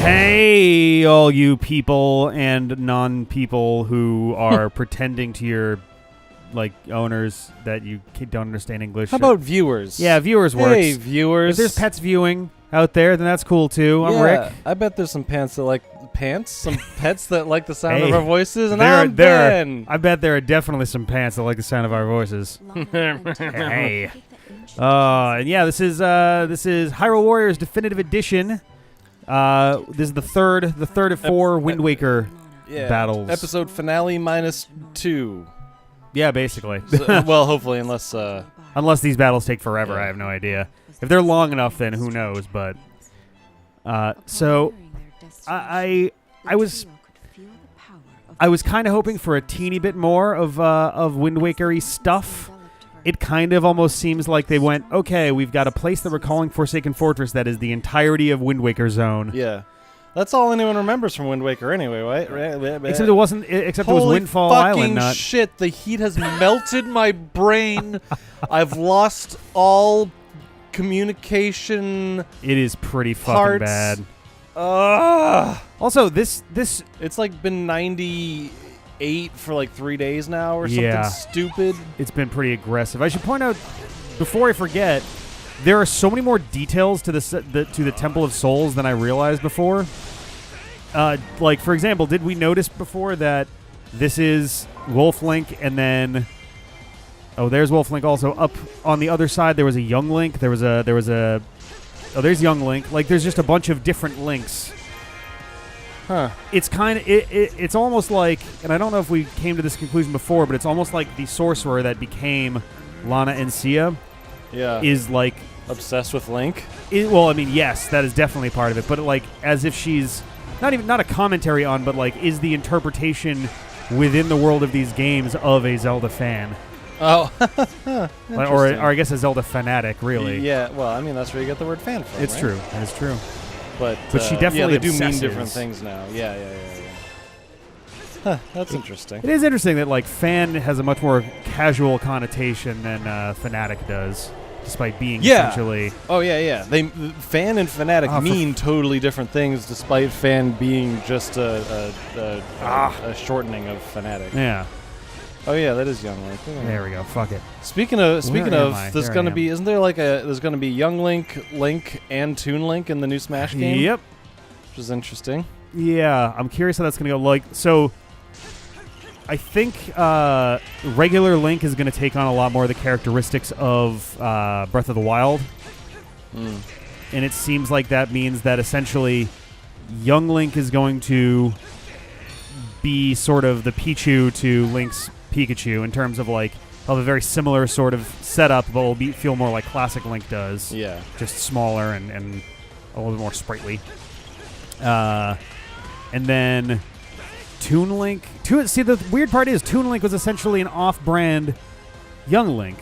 Hey, all you people and non-people who are pretending to your owners that you don't understand English. How about viewers? Yeah, viewers works. Hey, viewers. If there's pets viewing out there, then that's cool too. I'm Rick. I bet there's some pets that like some pets that like the sound Hey, of our voices, and I'm Ben. I bet there are definitely some pants that like the sound of our voices. Hey. And yeah, this is Hyrule Warriors Definitive Edition. This is the third of four Wind Waker battles. Episode finale -2. Yeah, basically. So, well, hopefully, unless these battles take forever, I have no idea. If they're long enough, then who knows? But so I was kind of hoping for a teeny bit more of Wind Waker-y stuff. It kind of almost seems like they went, okay, we've got a place that we're calling Forsaken Fortress that is the entirety of Wind Waker Zone. Yeah. That's all anyone remembers from Wind Waker anyway, right? Except it wasn't. Except it was Windfall Island. Holy shit! The heat has melted my brain. I've lost all communication. It is pretty fucking parts. bad. Also, this it's like been 98 for like 3 days now or something stupid. It's been pretty aggressive. I should point out before I forget. There are so many more details to the Temple of Souls than I realized before. Like, for example, did we notice before that this is Wolf Link and then... Oh, there's Wolf Link also. Up on the other side, there was a Young Link. There was a... Oh, there's Young Link. Like, there's just a bunch of different links. Huh. It's kind of... It's almost like... And I don't know if we came to this conclusion before, but it's almost like the sorcerer that became Lana and Sia is, like... Obsessed with Link? Well, I mean, yes, that is definitely part of it. But, like, as if she's... Not a commentary on, but, like, is the interpretation within the world of these games of a Zelda fan. Oh. or I guess a Zelda fanatic, really. Yeah, well, I mean, that's where you get the word fan from, It's right? true. That is true. But she definitely they do mean obsesses. different things now. Yeah. Huh, that's interesting. It is interesting that, like, fan has a much more casual connotation than fanatic does, despite being essentially... Oh, yeah. Fan and fanatic mean totally different things, despite fan being just a shortening of fanatic. Yeah. Oh yeah, that is Young Link. There we go. Fuck it. Speaking of, there's gonna be there's gonna be Young Link, and Toon Link in the new Smash game. Yep. Which is interesting. Yeah, I'm curious how that's gonna go. Like, so I think regular Link is gonna take on a lot more of the characteristics of Breath of the Wild, and it seems like that means that essentially Young Link is going to be sort of the Pichu to Link's Pikachu in terms of, like, he'll have a very similar sort of setup, but will feel more like classic Link does. Yeah. Just smaller and a little bit more sprightly. And then Toon Link... See, the weird part is Toon Link was essentially an off-brand Young Link.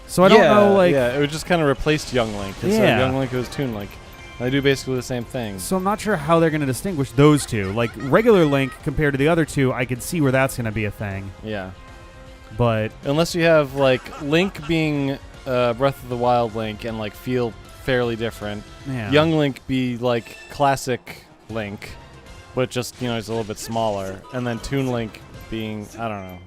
So I don't know, like... Yeah, it just kind of replaced Young Link. Instead of Young Link, it was Toon Link. They do basically the same thing. So I'm not sure how they're going to distinguish those two. Like, regular Link compared to the other two, I could see where that's going to be a thing. Yeah. But... Unless you have, like, Link being Breath of the Wild Link and, like, feel fairly different. Yeah. Young Link be, like, classic Link, but just, he's a little bit smaller. And then Toon Link being, I don't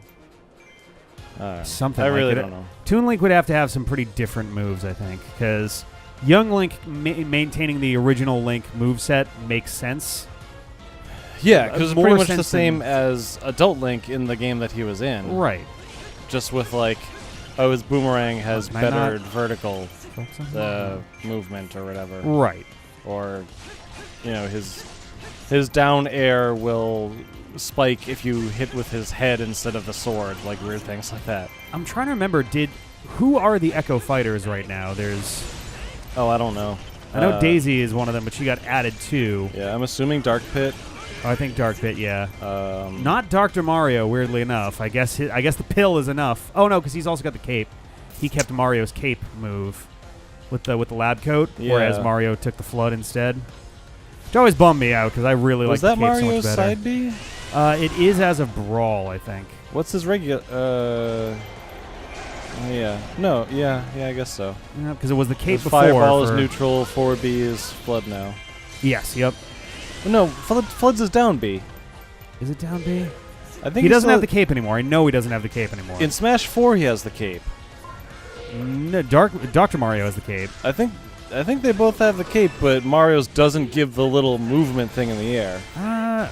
know. Something I like really it. don't know. Toon Link would have to have some pretty different moves, I think, because... Young Link maintaining the original Link moveset makes sense. Yeah, because it's pretty much the same as Adult Link in the game that he was in. Right. Just with, like, his boomerang has better vertical movement or whatever. Right. Or, his down air will spike if you hit with his head instead of the sword, like weird things like that. I'm trying to remember, who are the Echo Fighters right now? There's... Oh, I don't know. I know Daisy is one of them, but she got added too. Yeah, I'm assuming Dark Pit. Oh, I think Dark Pit, yeah. Not Dr. Mario, weirdly enough. I guess the pill is enough. Oh no, because he's also got the cape. He kept Mario's cape move with the lab coat, whereas Mario took the flood instead. Which always bummed me out because I really like the cape so much better. Was that Mario's side B? It is as of Brawl, I think. What's his regular? Yeah. No. Yeah. I guess so. Yeah, because it was the cape before. Fireball is neutral. Forward B is flood now. Yes. Yep. No, Floods is down B. Is it down B? I think He doesn't have the cape anymore. I know he doesn't have the cape anymore. In Smash 4, he has the cape. No, Dr. Mario has the cape. I think they both have the cape, but Mario's doesn't give the little movement thing in the air.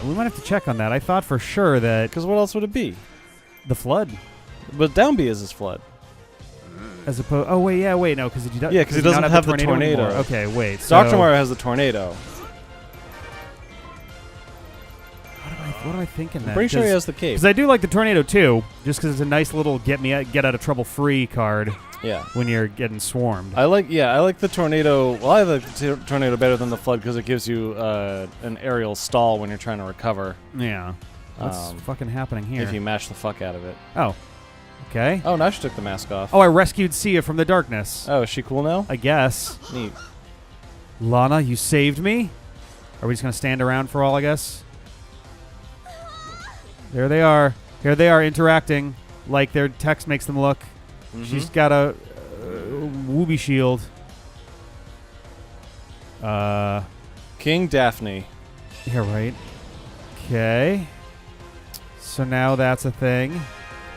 We might have to check on that. I thought for sure that Because what else would it be? the Flood, But down B is his Flood. as opposed. Oh wait, no, because he Yeah, 'cause he doesn't have the tornado. anymore. Okay, wait. So Dr. Mario has the tornado. What am I thinking? I'm pretty sure he has the cape. Because I do like the tornado too, just because it's a nice little get out of trouble free card Yeah. when you're getting swarmed. I like the tornado. Well, I like the tornado better than the Flood because it gives you an aerial stall when you're trying to recover. Yeah. What's fucking happening here? If you mash the fuck out of it. Oh. Okay. Oh, now she took the mask off. Oh, I rescued Sia from the darkness. Oh, is she cool now? I guess. Neat. Lana, you saved me? Are we just going to stand around for all, I guess? There they are. Here they are interacting like their text makes them look. Mm-hmm. She's got a Wooby shield. King Daphne. Yeah, right. Okay. So now that's a thing.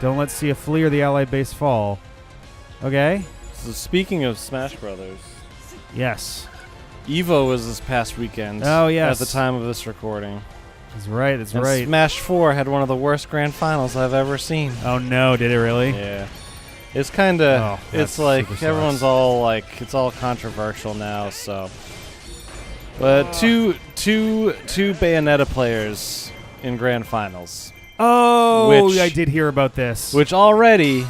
Don't let Sia flee or the allied base fall. Okay. So speaking of Smash Brothers, Evo was this past weekend. Oh, yes. At the time of this recording. That's right. That's And right. Smash 4 had one of the worst grand finals I've ever seen. Oh no! Did it really? Yeah. It's kind of. Oh, it's that like super everyone's sucks. all like it's all controversial now. So, but two Bayonetta players in grand finals, Oh, Which- I did hear about this. which already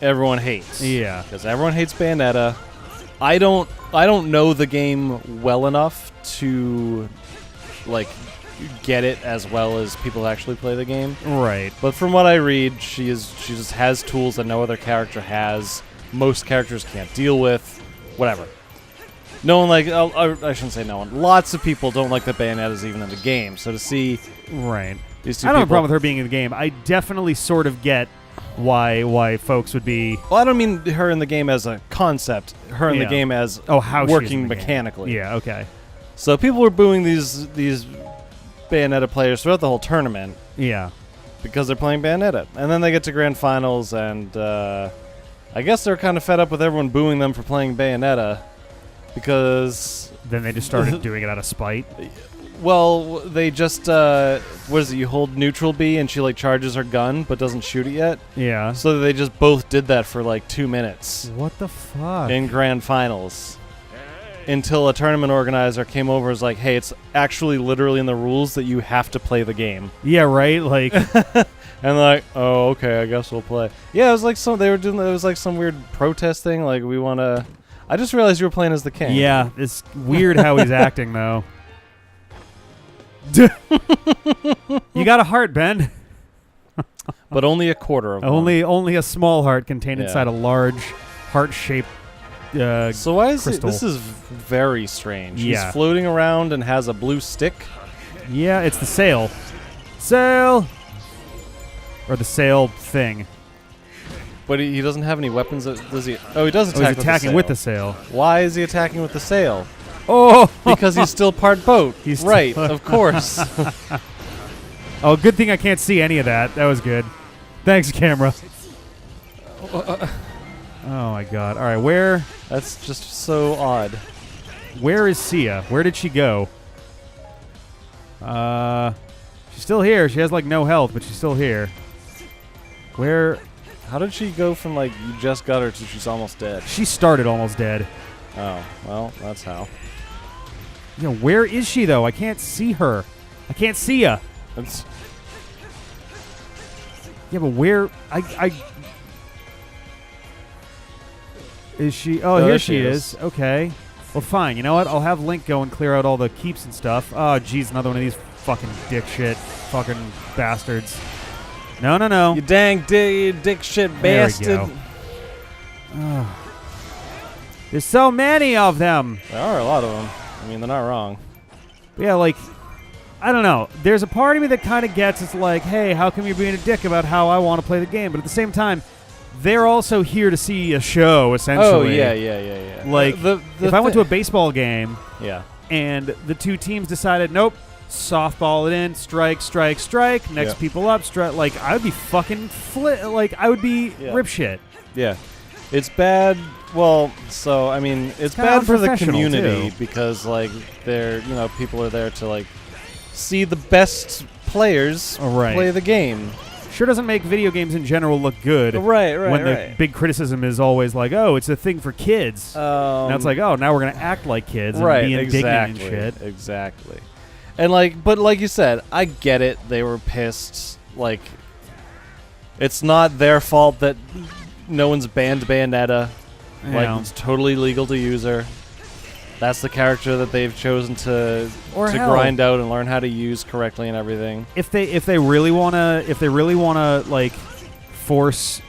everyone hates. Yeah. Because everyone hates Bayonetta. I don't know the game well enough to like get it as well as people who actually play the game. Right. But from what I read, she just has tools that no other character has. Most characters can't deal with. Whatever. No one I shouldn't say no one. Lots of people don't like that Bayonetta's even in the game. So to see Right. these two I don't have a people, problem with her being in the game. I definitely sort of get why folks would be. well, I don't mean her in the game as a concept. Her in the Yeah. game as How she's working in the game. mechanically. Yeah. Okay. So people were booing these Bayonetta players throughout the whole tournament Yeah. because they're playing Bayonetta. And then they get to grand finals, and I guess they're kind of fed up with everyone booing them for playing Bayonetta because, Then they just started doing it out of spite. well, they just, what is it, you hold neutral B and she, like, charges her gun but doesn't shoot it yet? Yeah. So they just both did that for, like, 2 minutes What the fuck? in grand finals. Until a tournament organizer came over and was like, hey, it's actually literally in the rules that you have to play the game. Yeah. Right. Like. And like, oh, okay, I guess we'll play. Yeah, it was like it was like some weird protest thing. Like, we want to. I just realized you were playing as the king. Yeah. It's weird how he's acting though. You got a heart, Ben. but only a quarter of one. Only a small heart contained Yeah. inside a large heart-shaped. So why is crystal. this is very strange. Yeah. He's floating around and has a blue stick. Yeah, it's the sail. Sail! Or the sail thing. But he doesn't have any weapons. Does he? Oh, he does Oh, attack he's attacking with the sail. sail. Why is he attacking with the sail? Oh! Because he's still part boat. He's right, still- of course. Oh, good thing I can't see any of that. That was good. Thanks, camera. Oh, my God. All right, where That's just so odd. is Sia? Where did she go? She's still here. She has, like, no health, but she's still here. Where? How did she go from like you just got her to she's almost dead? She started almost dead. Oh, well, that's how. You know, where is she, though? I can't see her. I can't see ya. That's Yeah, but where? Is she? Oh, Oh, here there she she is. is. Okay. Well, fine. You know what? I'll have Link go and clear out all the keeps and stuff. Oh, jeez, another one of these fucking dick shit fucking bastards. No, no, no. you dang dick shit There we bastard. go. There's so many of them. There are a lot of them. I mean, they're not wrong. Yeah, like, I don't know. There's a part of me that kind of gets it's like, hey, how come you're being a dick about how I want to play the game? But at the same time, they're also here to see a show, essentially. Oh yeah. Like, the if I went to a baseball game yeah, and the two teams decided, nope, softball it in, strike, strike, strike. Next people up, strike. Like I would be fucking like I would be rip shit. Yeah, it's bad. Well, so I mean, it's bad for the community because like people are there to like see the best players play the game. Sure doesn't make video games in general look good. Right. When the big criticism is always like, oh, it's a thing for kids. Now it's like, oh, now we're going to act like kids and be indignant and shit. Exactly. And like, but like you said, I get it. They were pissed. Like, it's not their fault that no one's banned Bayonetta. Like, it's totally legal to use her. That's the character that they've chosen to grind out and learn how to use correctly and everything. If they really wanna like force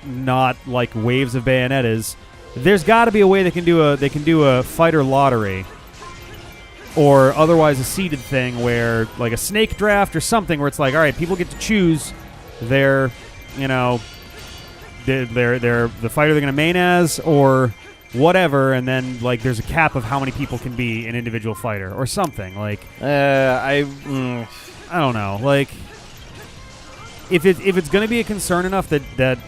not like waves of Bayonettas, there's got to be a way they can do a fighter lottery, or otherwise a seeded thing where like a snake draft or something where it's like, all right, people get to choose their the fighter they're gonna main as or whatever, and then like there's a cap of how many people can be an individual fighter or something. Like I don't know. Like if it's going to be a concern enough that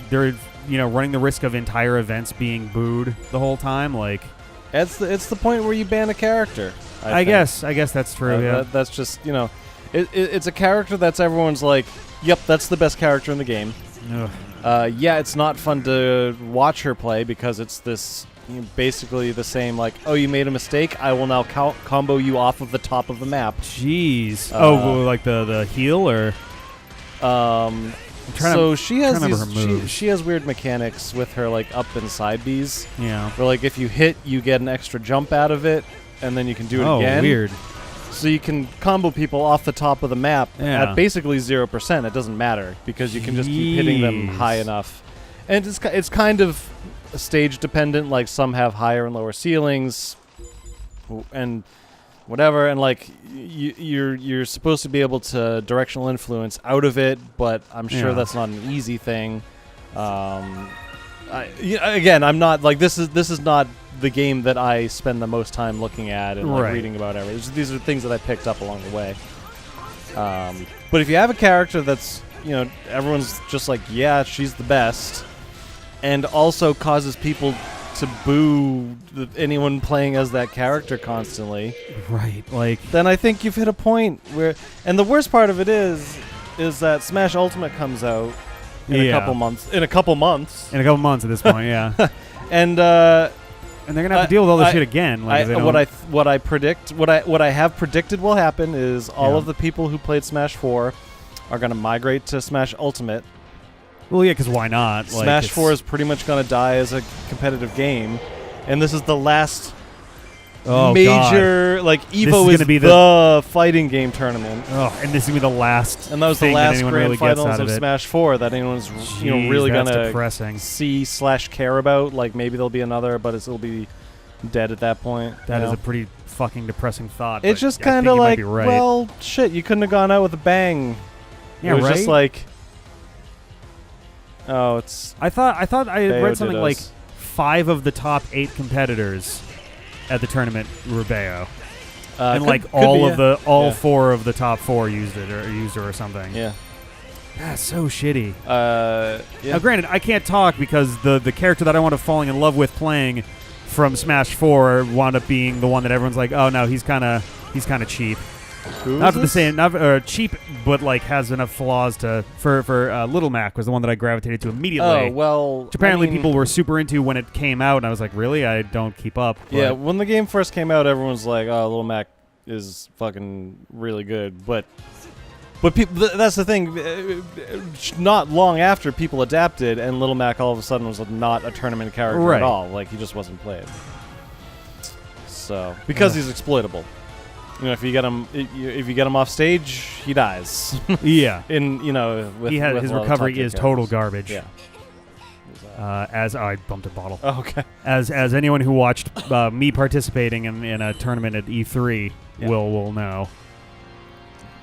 they're running the risk of entire events being booed the whole time, like it's the point where you ban a character. I guess that's true. Yeah, that's just it's a character that's everyone's like, yep, that's the best character in the game. It's not fun to watch her play because it's this. Basically the same, like, oh, you made a mistake, I will now combo you off of the top of the map. Jeez. Like the heal or she has weird mechanics with her like up and side Bs. Yeah. Where like if you hit, you get an extra jump out of it, and then you can do it again. Oh, weird. So you can combo people off the top of the map at basically 0%. It doesn't matter because you can just keep hitting them high enough. And it's kind of stage dependent, like some have higher and lower ceilings and whatever, and like you're supposed to be able to directional influence out of it, but I'm sure that's not an easy thing. Again, I'm not like this is not the game that I spend the most time looking at and like reading about everything. These are things that I picked up along the way. But if you have a character that's everyone's just like, yeah, she's the best, and also causes people to boo anyone playing as that character constantly. Right, like... Then I think you've hit a point where... And the worst part of it is that Smash Ultimate comes out in a couple months. In a couple months at this point, yeah. And they're gonna have to deal with all this shit again. Like what I have predicted will happen is all of the people who played Smash 4 are gonna migrate to Smash Ultimate. Well, yeah, because why not? Like, Smash 4 is pretty much going to die as a competitive game, and this is the last major, like, Evo is the fighting game tournament. Oh, and this is going to be the last. And that was the last grand finals of Smash 4 that anyone's really going to see/care about. Like, maybe there'll be another, but it'll be dead at that point. That is a pretty fucking depressing thought. It's just kind of like, well, shit, you couldn't have gone out with a bang. Yeah, it was just like... Oh, it's... I thought I read something like 5 of the top 8 competitors at the tournament were Bayo. And all 4 of the top 4 used her or something. Yeah. That's so shitty. Now, granted, I can't talk because the character that I wound up falling in love with playing from Smash 4 wound up being the one that everyone's like, oh no, he's kind of cheap. Not for the same, not cheap, but like has enough flaws for Little Mac was the one that I gravitated to immediately. Oh well, which apparently people were super into when it came out, and I was like, really? I don't keep up. Yeah, when the game first came out, everyone was like, oh, Little Mac is fucking really good, but people, that's the thing. Not long after, people adapted, and Little Mac all of a sudden was not a tournament character at all. Like he just wasn't played. So because he's exploitable. If you get him off stage, he dies. Yeah. With his recovery is total garbage. Yeah. As I bumped a bottle. Oh, okay. As anyone who watched me participating in a tournament at E3 will know.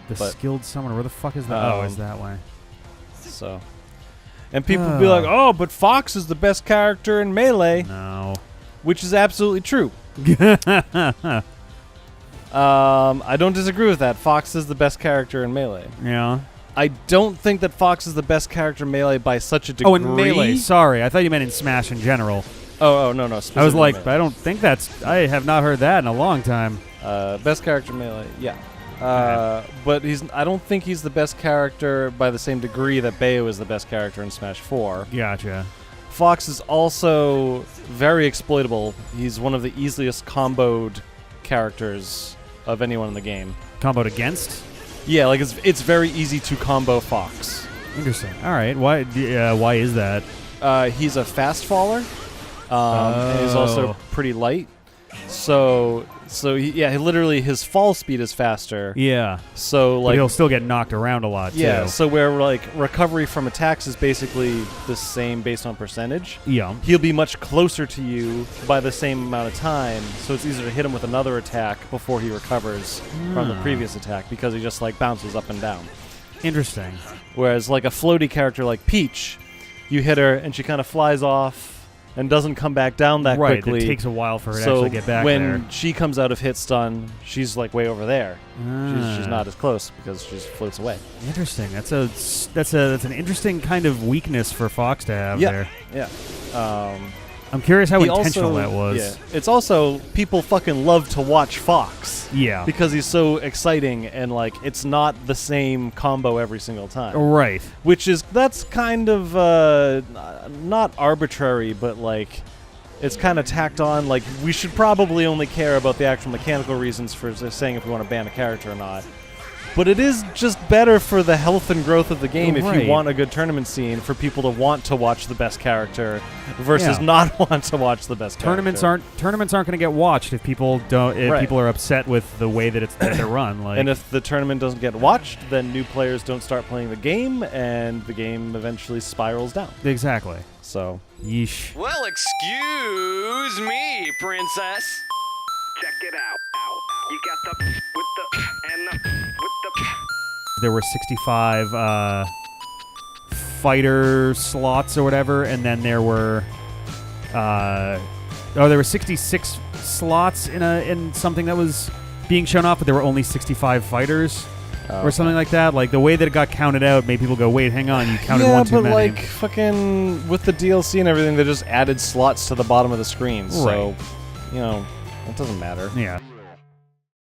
The skilled summoner. Where the fuck is that? It's that way. So, and people will be like, "Oh, but Fox is the best character in Melee." No. Which is absolutely true. I don't disagree with that. Fox is the best character in Melee. Yeah. I don't think that Fox is the best character in Melee by such a degree. Oh, in Melee. Sorry, I thought you meant in Smash in general. Oh, no. I was like, I don't think that's... I have not heard that in a long time. Best character in Melee, yeah. But I don't think he's the best character by the same degree that Bayo is the best character in Smash 4. Gotcha. Fox is also very exploitable. He's one of the easiest comboed characters of anyone in the game. Comboed against? Yeah, like it's very easy to combo Fox. Interesting. All right. Why is that? He's a fast faller. And he's also pretty light. So literally his fall speed is faster. Yeah. So but he'll still get knocked around a lot yeah, too. so where like recovery from attacks is basically the same based on percentage. Yeah. He'll be much closer to you by the same amount of time, so it's easier to hit him with another attack before he recovers from the previous attack because he just like bounces up and down. Interesting. Whereas like a floaty character like Peach, you hit her and she kind of flies off and doesn't come back down that quickly. Right, it takes a while for her to actually get back there. So when she comes out of hit stun, she's like way over there. She's not as close because she just floats away. Interesting. That's an interesting kind of weakness for Fox to have there. Yeah. I'm curious how intentional that was. Yeah. It's also people fucking love to watch Fox. Yeah. Because he's so exciting and like it's not the same combo every single time. Right. That's kind of not arbitrary, but like it's kind of tacked on. Like we should probably only care about the actual mechanical reasons for saying if we want to ban a character or not. But it is just better for the health and growth of the game if you want a good tournament scene for people to want to watch the best character versus not want to watch the best tournaments character. Tournaments aren't going to get watched if people don't. If people are upset with the way that they're run. Like, and if the tournament doesn't get watched, then new players don't start playing the game, and the game eventually spirals down. Exactly. So, yeesh. Well, excuse me, princess. Check it out. You got the with the and the with the. There were 65 fighter slots or whatever, and then there were there were 66 slots in something that was being shown off, but there were only 65 fighters or something like that. Like the way that it got counted out made people go, "Wait, hang on, you counted one too many." Yeah, but like fucking with the DLC and everything, they just added slots to the bottom of the screen, so you know. It doesn't matter. Yeah.